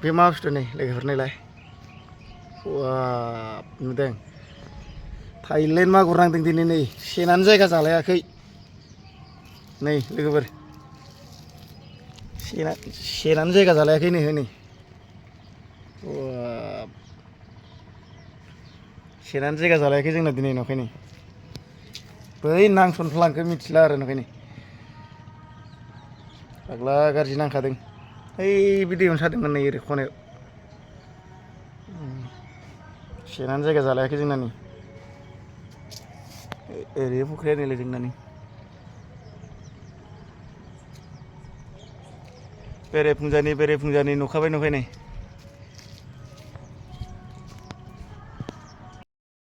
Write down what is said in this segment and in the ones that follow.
बे मा बुस्थु नै लोगोफोरनायलाय वाव नुदों थाइलेण्ड मागुर नांदों दिनै नै सेनानो जायगा जालायाखै नै लोगोफोर सेनानो जायगा जालायाखै नै नै वाव सेनानो जायगा जालायाखै जोंना दिनै नुवाखै नै बै नांसनफ्लांखो मिथिला आरो नुवाखै नै फाग्ला गाज्रि नांखादों ओइ बे दैयावनो सादोंमोन नै ओरै खनायाव सेनानो जायगा जालायाखै जोंना नै ओरै फुख्रिया नैलाय जोंना नै बेरे-फुंजानि नुखाबाय नै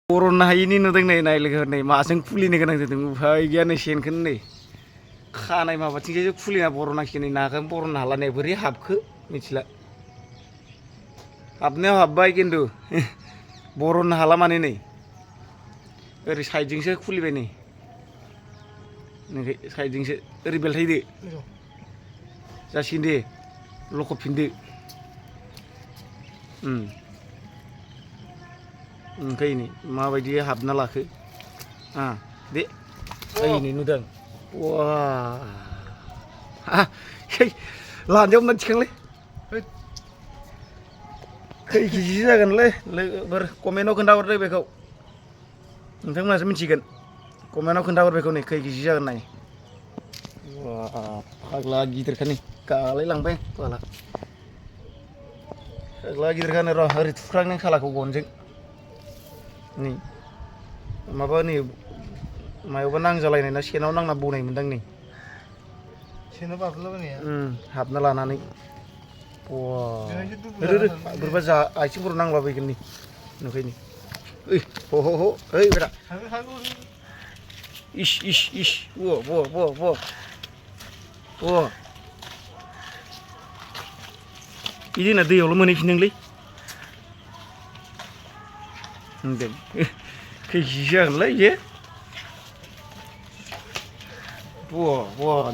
बरननो हायिनि नुदों नै नाय लोगोफोर नै माजों खुलिनो गोनां जादों उफाय गैया नै सेनखौनो नै खानाय माबाथिंजायसो खुलिना बरननांसिगोन नै नाखौनो बरननो हाला नै बोरै हाबखो मिथिला हाबनायाव हाबबाय खिन्थु बरननो हाला माने नै ओरै साइडजोंसो खुलिबाय नै साइडजोंसो ओरै बेलथायदो जासिगोन दे लखबफिनदो ओमफ्राय नै माबायदि हाबना लाखो दे ओइ नै नुदों वा लानजायाव हमनानै थिखांलै खै केजिसो जागोनलै लोगोफोर कमेन्टआव खोन्थाहरदो बेखौ नोंथांमोनासो मिथिगोन कमेन्टआव खोन्थाहर बेखौ नै खै केजि जागोन नाय वा फाग्ला गिदिरखा नै गालाय लांबाय फाग्ला गिदिरखानो र' ओरै थुख्रांनो खालाखौ गनजों नै माबा नै मायावबा नांजालायनाय ना सेनाव नांना बौनाय मोनदां नै सेनाव बारलाबायनाया हाबना लानानै बोरैबा जा आथिंफोराव नांलाबायगोन नै नुखायनो ओइ ह ओइ बेरा इस बिदि होनना दैयावल' मोनहैफिनदोंलै नुदों खै केजि जागोनलै इयो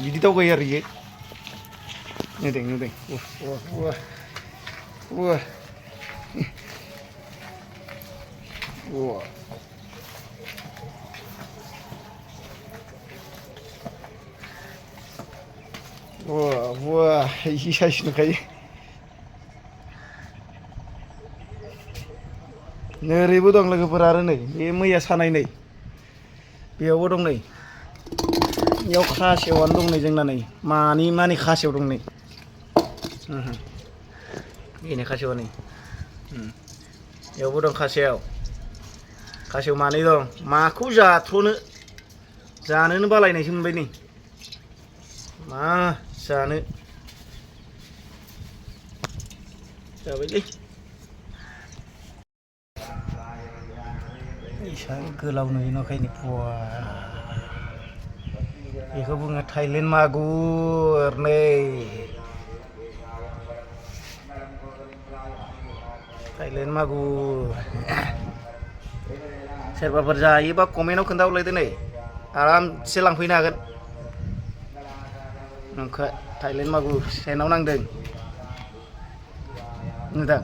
बिदि दावगायो आरो इयो नुदों इ साइस नुखायो ओरैबो दं लोगोफोर आरो नै बे मैया सानाय नै बेयावबो दं नै बेयाव खासेवानो दं नै जोंना नै मानि खासेव दं नै बेनो खासेवा नै बेयावबो दं खासेव मानै दं माखौ जाथ्र'नो जानोनो बालायनायसो मोनबाय नै मा जानो जाबायलै इसान गोलाव नुयो नखायनो बेखौ बुङो थाइलेण्ड मागुर नै थाइलेण्ड मागुर सोरबाफोर जायोबा कमेन्टआव खोन्थाहरलायदो नै आरामसे लांफैनो हागोन थाइलेण्ड मागुर सेनाव नांदों नुदों